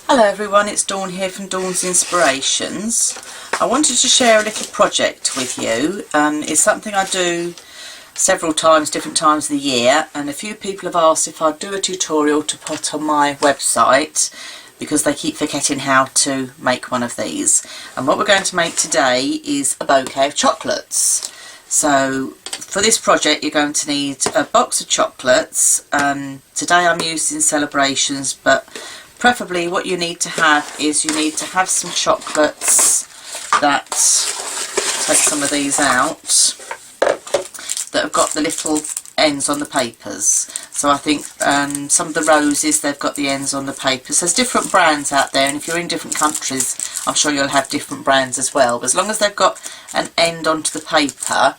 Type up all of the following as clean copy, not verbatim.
Hello everyone, it's Dawn here from Dawn's Inspirations. I wanted to share a little project with you. It's something I do several times, different times of the year, and a few people have asked if I'd do a tutorial to put on my website because they keep forgetting how to make one of these. And what we're going to make today is a bouquet of chocolates. So for this project you're going to need a box of chocolates. Today I'm using Celebrations, but preferably what you need to have is you need to have some chocolates that, take some of these out, that have got the little ends on the papers. So I think some of the roses, they've got the ends on the papers. There's different brands out there, and if you're in different countries I'm sure you'll have different brands as well. But as long as they've got an end onto the paper,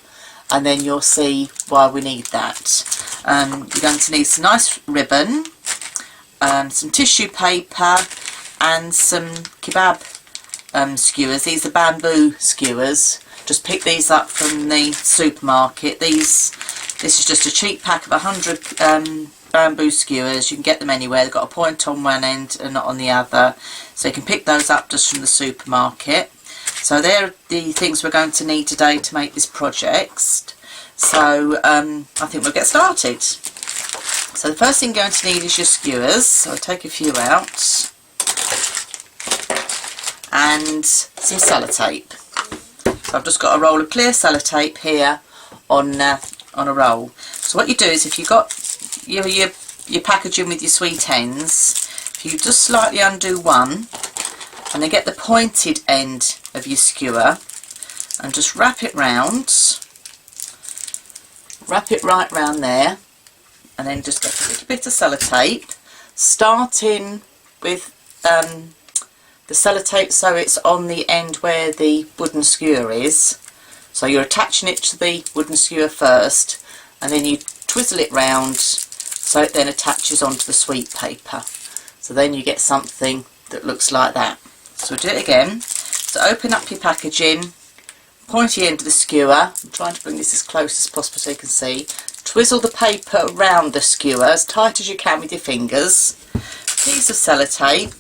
and then you'll see why we need that. You're going to need some nice ribbon, some tissue paper and some kebab skewers. These are bamboo skewers. Just pick these up from the supermarket. This is just a cheap pack of 100 bamboo skewers. You can get them anywhere. They've got a point on one end and not on the other, so you can pick those up just from the supermarket. So they're the things we're going to need today to make this project. So I think we'll get started. So the first thing you're going to need is your skewers. So I'll take a few out. And some sellotape. So I've just got a roll of clear sellotape here on a roll. So what you do is, if you've got your packaging with your sweet ends, if you just slightly undo one and then get the pointed end of your skewer and just wrap it round. Wrap it right round there. And then just get a little bit of sellotape, starting with the sellotape so it's on the end where the wooden skewer is. So you're attaching it to the wooden skewer first, and then you twizzle it round so it then attaches onto the sweet paper. So then you get something that looks like that. So we'll do it again. So open up your packaging, pointy end of the skewer. I'm trying to bring this as close as possible so you can see. Twizzle the paper around the skewer as tight as you can with your fingers. Piece of sellotape.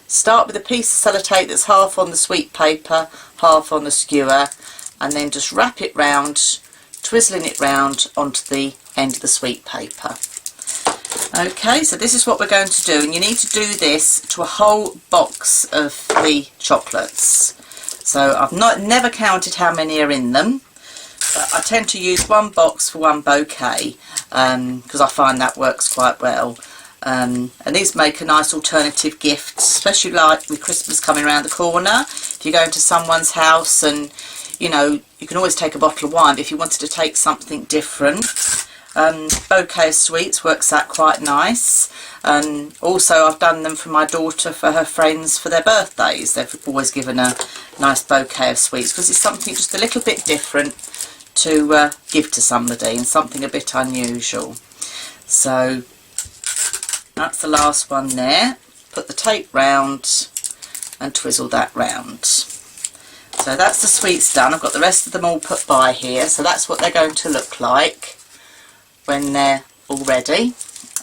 Start with a piece of sellotape that's half on the sweet paper, half on the skewer, and then just wrap it round, twizzling it round onto the end of the sweet paper. Okay, so this is what we're going to do, and you need to do this to a whole box of the chocolates. So I've never counted how many are in them. But I tend to use one box for one bouquet because I find that works quite well. And these make a nice alternative gift, especially like with Christmas coming around the corner. If you go into someone's house and, you know, you can always take a bottle of wine, but if you wanted to take something different, bouquet of sweets works out quite nice. Also I've done them for my daughter, for her friends, for their birthdays. They've always given a nice bouquet of sweets because it's something just a little bit different to give to somebody, and something a bit unusual. So that's the last one there. Put the tape round and twizzle that round. So that's the sweets done. I've got the rest of them all put by here, so that's what they're going to look like when they're all ready.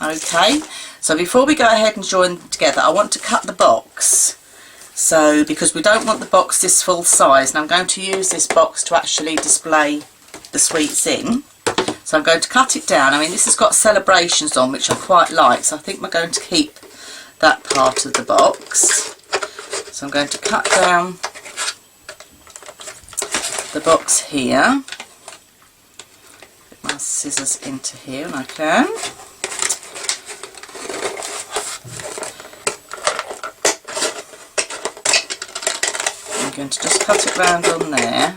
Okay, so before we go ahead and join them together, I want to cut the box. So because we don't want the box this full size, and I'm going to use this box to actually display the sweets in, so I'm going to cut it down. I mean, this has got Celebrations on, which I quite like, so I think we're going to keep that part of the box. So I'm going to cut down the box here. Put my scissors into here and I can. I'm going to just cut it round on there.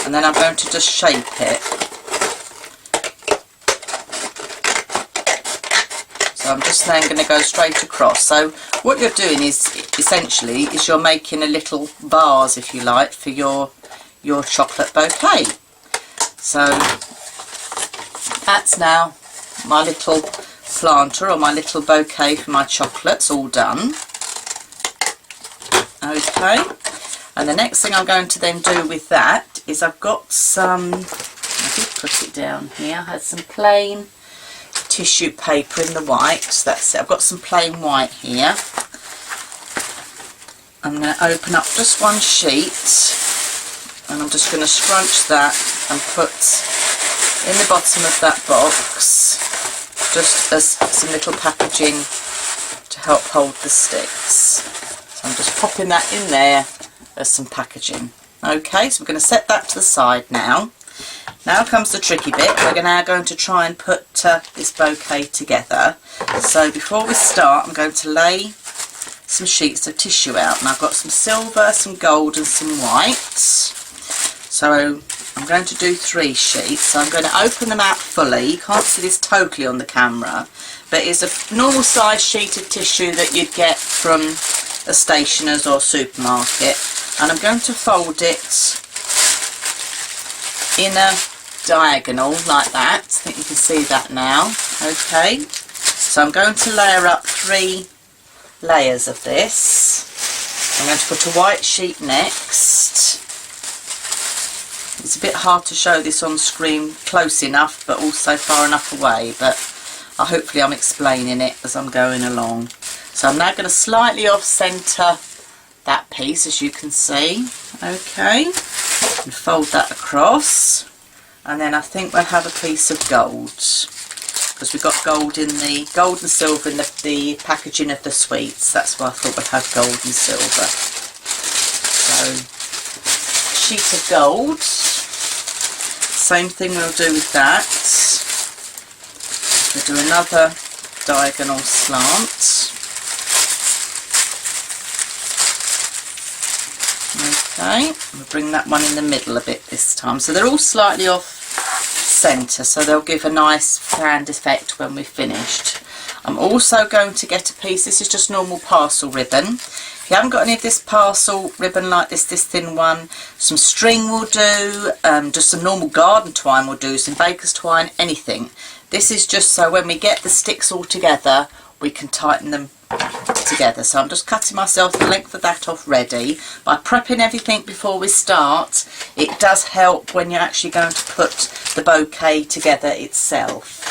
And then I'm going to just shape it. So I'm just then going to go straight across. So what you're doing is, essentially, is you're making a little vase, if you like, for your chocolate bouquet. So that's now my little planter, or my little bouquet for my chocolates, all done. Okay. And the next thing I'm going to then do with that is I've got some, I did put it down here, I had some plain tissue paper in the white. That's it. I've got some plain white here. I'm going to open up just one sheet, and I'm just going to scrunch that and put in the bottom of that box just as some little packaging to help hold the sticks. So I'm just popping that in there as some packaging. Okay, so we're going to set that to the side now. Now comes the tricky bit. We're now going to try and put this bouquet together. So before we start, I'm going to lay some sheets of tissue out, and I've got some silver, some gold and some white. So I'm going to do 3 sheets. So I'm going to open them out fully. You can't see this totally on the camera, but it's a normal size sheet of tissue that you'd get from a stationer's or supermarket, and I'm going to fold it in a diagonal like that. I think you can see that now. Okay, so I'm going to layer up 3 layers of this. I'm going to put a white sheet next. It's a bit hard to show this on screen close enough but also far enough away, but hopefully I'm explaining it as I'm going along. So I'm now going to slightly off centre that piece, as you can see. Okay, and fold that across, and then I think we'll have a piece of gold, because we've got gold and silver in the packaging of the sweets. That's why I thought we'd have gold and silver. So, a sheet of gold. Same thing we'll do with that. We'll do another diagonal slant. Okay, we'll bring that one in the middle a bit this time. So they're all slightly off centre, so they'll give a nice fan effect when we're finished. I'm also going to get a piece, this is just normal parcel ribbon. If you haven't got any of this parcel ribbon like this thin one, some string will do, just some normal garden twine will do, some baker's twine, anything. This is just so when we get the sticks all together, we can tighten them together. So I'm just cutting myself the length of that off ready. By prepping everything before we start, it does help when you're actually going to put the bouquet together itself.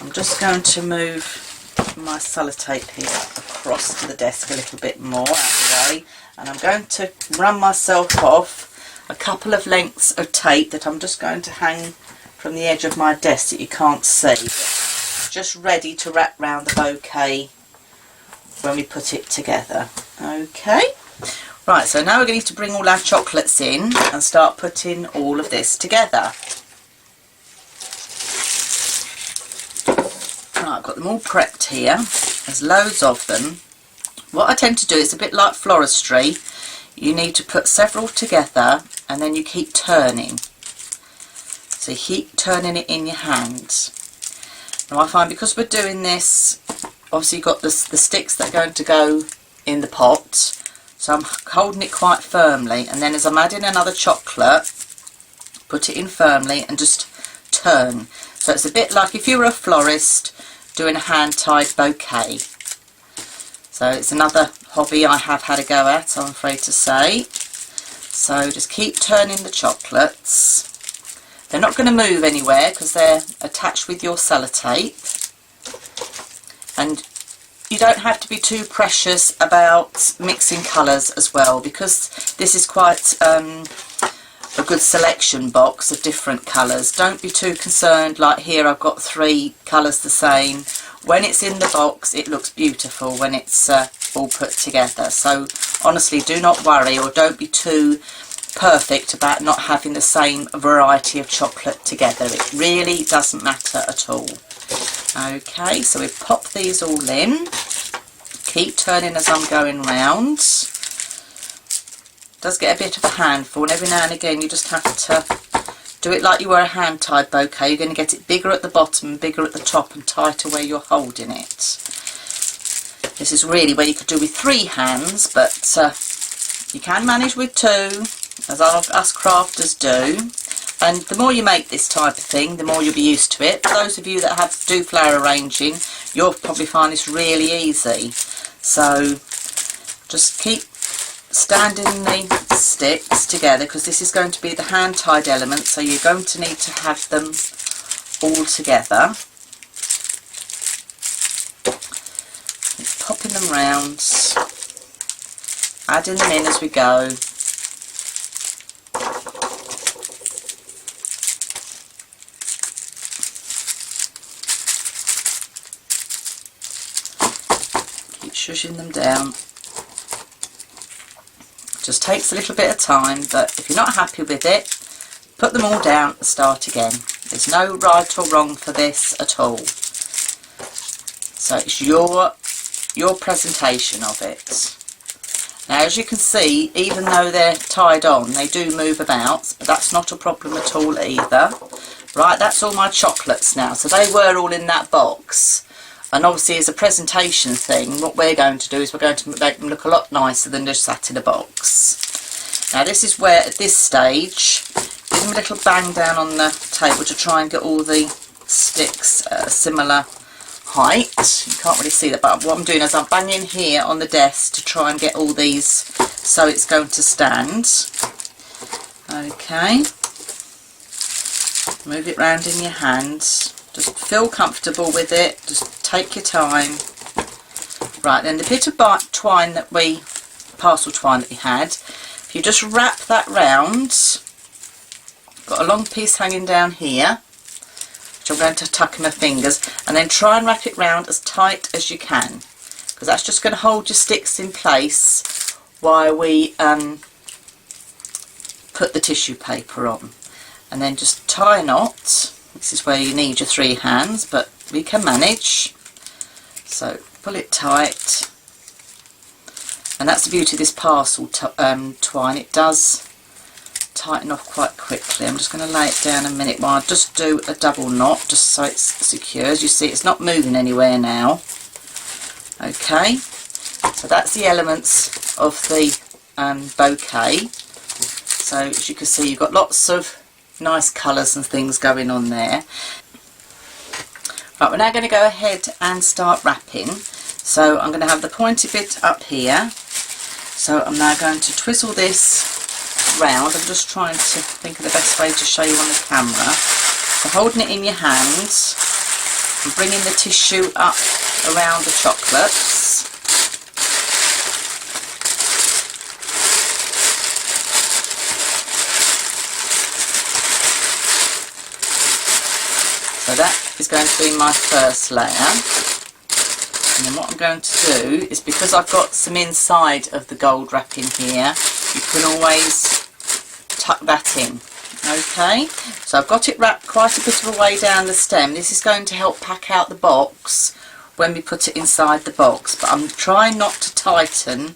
I'm just going to move my sellotape here across to the desk a little bit more out of the way, and I'm going to run myself off a couple of lengths of tape that I'm just going to hang from the edge of my desk that you can't see, just ready to wrap round the bouquet when we put it together. Okay, right, so now we're going to bring all our chocolates in and start putting all of this together. Right, I've got them all prepped here. There's loads of them. What I tend to do is a bit like floristry. You need to put several together and then you keep turning. So you keep turning it in your hand. Now I find because we're doing this, obviously you've got the sticks that are going to go in the pot, so I'm holding it quite firmly, and then as I'm adding another chocolate, put it in firmly and just turn. So it's a bit like if you were a florist doing a hand-tied bouquet. So it's another hobby I have had a go at, I'm afraid to say. So just keep turning the chocolates. They're not going to move anywhere because they're attached with your sellotape. And you don't have to be too precious about mixing colours as well, because this is quite a good selection box of different colours. Don't be too concerned, like here I've got 3 colours the same. When it's in the box it looks beautiful when it's all put together. So honestly, do not worry, or don't be too perfect about not having the same variety of chocolate together. It really doesn't matter at all. Okay, so we pop these all in. Keep turning as I'm going round. It does get a bit of a handful, and every now and again you just have to do it like you were a hand-tied bouquet. You're going to get it bigger at the bottom and bigger at the top and tighter where you're holding it. This is really where you could do with 3 hands, but you can manage with 2, as us crafters do. And the more you make this type of thing, the more you'll be used to it. For those of you that have to do flower arranging, you'll probably find this really easy. So just keep standing the sticks together, because this is going to be the hand-tied element, so you're going to need to have them all together. Keep popping them round, adding them in as we go. Keep shushing them down. Just takes a little bit of time, but if you're not happy with it, put them all down and start again. There's no right or wrong for this at all. So it's your presentation of it. Now, as you can see, even though they're tied on, they do move about, but that's not a problem at all either. Right, that's all my chocolates now. So they were all in that box. And obviously, as a presentation thing, what we're going to do is we're going to make them look a lot nicer than just sat in a box. Now, this is where, at this stage, give them a little bang down on the table to try and get all the sticks at a similar height. You can't really see that, but what I'm doing is I'm banging here on the desk to try and get all these so it's going to stand. Okay. Move it round in your hand. Just feel comfortable with it. Just take your time. Right, then the bit of twine that parcel twine that we had, if you just wrap that round, got a long piece hanging down here, which I'm going to tuck in my fingers, and then try and wrap it round as tight as you can, because that's just going to hold your sticks in place while we put the tissue paper on. And then just tie a knot. This is where you need your 3 hands, but we can manage. So pull it tight. And that's the beauty of this parcel twine. It does tighten off quite quickly. I'm just going to lay it down a minute while I just do a double knot, just so it's secure. As you see, it's not moving anywhere now. Okay, so that's the elements of the bouquet. So as you can see, you've got lots of nice colours and things going on there. Right, we're now going to go ahead and start wrapping. So I'm going to have the pointy bit up here. So I'm now going to twizzle this round. I'm just trying to think of the best way to show you on the camera. So holding it in your hand and bringing the tissue up around the chocolates. So that is going to be my first layer. And then what I'm going to do is, because I've got some inside of the gold wrapping here, you can always tuck that in. Okay, so I've got it wrapped quite a bit of a way down the stem. This is going to help pack out the box when we put it inside the box, but I'm trying not to tighten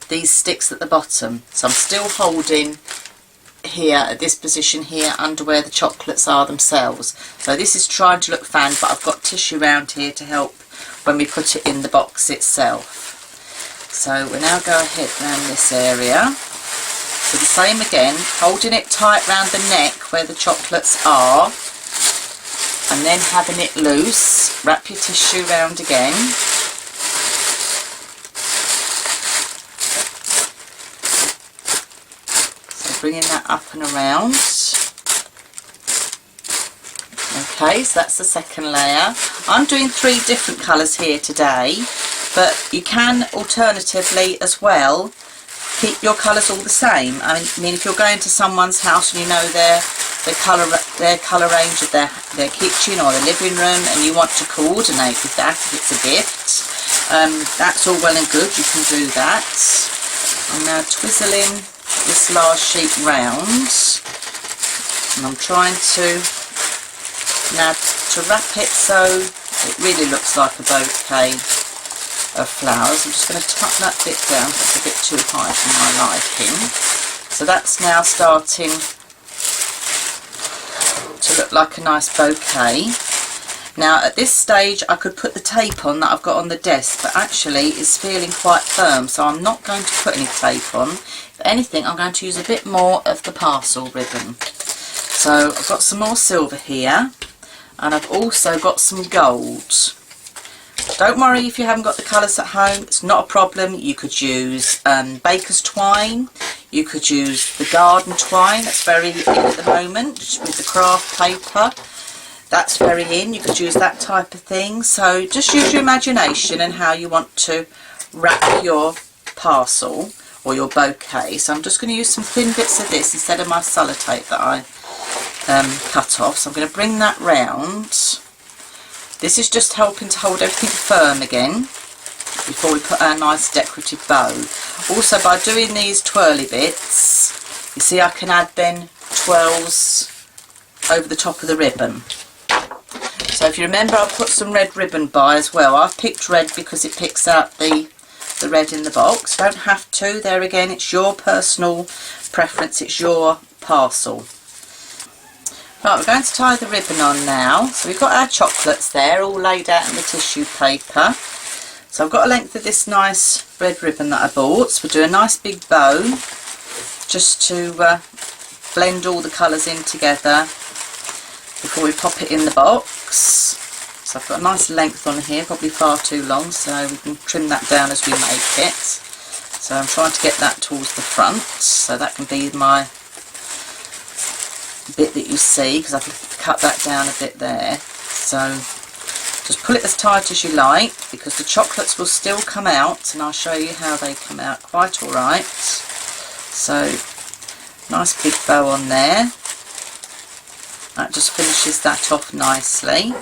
these sticks at the bottom. So I'm still holding here at this position here under where the chocolates are themselves. So this is trying to look fan, but I've got tissue around here to help when we put it in the box itself. So we'll now go ahead around this area. So the same again, holding it tight round the neck where the chocolates are, and then having it loose. Wrap your tissue round again. Bringing that up and around. Okay, so that's the second layer. I'm doing 3 different colours here today, but you can alternatively as well keep your colours all the same. I mean, if you're going to someone's house and you know their colour range of their kitchen or their living room, and you want to coordinate with that if it's a gift, that's all well and good. You can do that. I'm now twizzling this last sheet round, and I'm trying to wrap it so it really looks like a bouquet of flowers. I'm just going to tuck that bit down, that's a bit too high for my liking. So that's now starting to look like a nice bouquet. Now at this stage I could put the tape on that I've got on the desk, but actually it's feeling quite firm, so I'm not going to put any tape on. If anything, I'm going to use a bit more of the parcel ribbon. So I've got some more silver here, and I've also got some gold. Don't worry if you haven't got the colours at home, it's not a problem. You could use baker's twine, you could use the garden twine that's very in at the moment with the craft paper. that's very in. You could use that type of thing. So just use your imagination and how you want to wrap your parcel or your bouquet. So I'm just going to use some thin bits of this instead of my sellotape that I cut off. So I'm going to bring that round. This is just helping to hold everything firm again before we put our nice decorative bow. Also, by doing these twirly bits, you see I can add then twirls over the top of the ribbon. So if you remember, I put some red ribbon by as well. I've picked red because it picks out the red in the box. Don't have to. There again, it's your personal preference. It's your parcel. Right, we're going to tie the ribbon on now. So we've got our chocolates there all laid out in the tissue paper. So I've got a length of this nice red ribbon that I bought. So we'll do a nice big bow just to blend all the colours in together before we pop it in the box. So I've got a nice length on here, probably far too long, so we can trim that down as we make it. So I'm trying to get that towards the front, so that can be my bit that you see, because I've cut that down a bit there. So just pull it as tight as you like, because the chocolates will still come out, and I'll show you how they come out quite alright. So nice big bow on there. That just finishes that off nicely.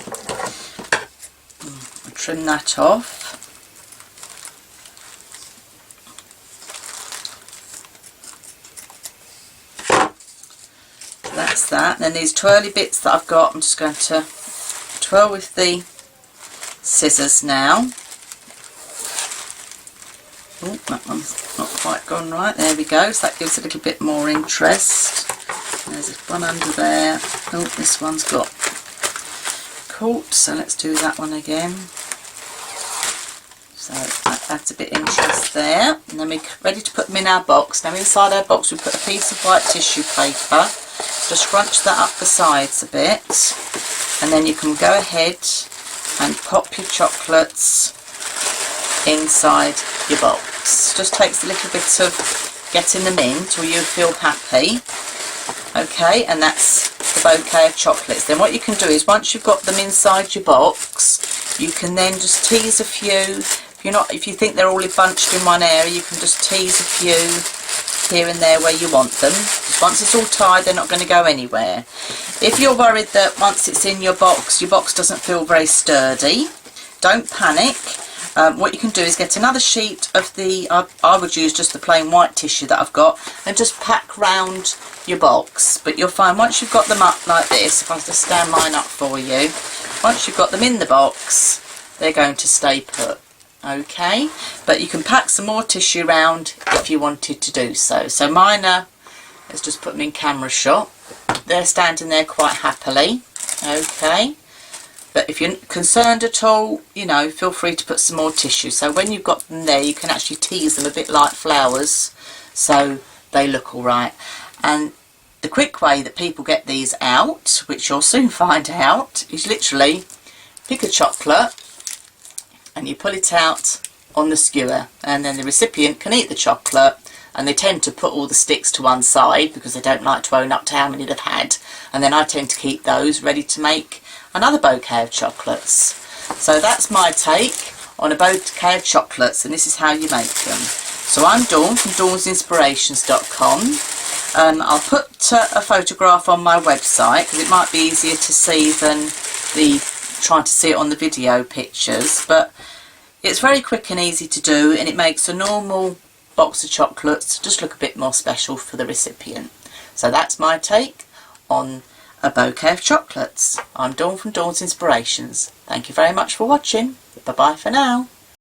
I'll trim that off. So that's that. And then these twirly bits that I've got, I'm just going to twirl with the scissors now. Oh, that one's not quite gone right. There we go. So that gives it a little bit more interest. There's one under there. Oh, this one's got caught, so let's do that one again. So that adds a bit of interest there. And then we're ready to put them in our box. Now inside our box we put a piece of white tissue paper. Just scrunch that up the sides a bit. And then you can go ahead and pop your chocolates inside your box. Just takes a little bit of getting them in till you feel happy. Okay, and that's the bouquet of chocolates. Then what you can do is, once you've got them inside your box, you can then just tease a few. If you think they're all bunched in one area, you can just tease a few here and there where you want them. Once it's all tied, they're not going to go anywhere. If you're worried that once it's in your box doesn't feel very sturdy, don't panic. What you can do is get another sheet of the, I would use just the plain white tissue that I've got, and just pack round your box. But you'll find once you've got them up like this, if I just stand mine up for you, once you've got them in the box, they're going to stay put. Okay, but you can pack some more tissue round if you wanted to do so. So mine are, let's just put them in camera shot. They're standing there quite happily. Okay. But if you're concerned at all, feel free to put some more tissue. So when you've got them there, you can actually tease them a bit like flowers, so they look all right. And the quick way that people get these out, which you'll soon find out, is literally pick a chocolate and you pull it out on the skewer, and then the recipient can eat the chocolate. And they tend to put all the sticks to one side because they don't like to own up to how many they've had. And then I tend to keep those ready to make another bouquet of chocolates. So that's my take on a bouquet of chocolates, and this is how you make them. So I'm Dawn from dawnsinspirations.com. I'll put a photograph on my website because it might be easier to see than trying to see it on the video pictures. But it's very quick and easy to do, and it makes a normal box of chocolates just look a bit more special for the recipient. So that's my take on a bouquet of chocolates. I'm Dawn from Dawn's Inspirations. Thank you very much for watching. Bye bye for now.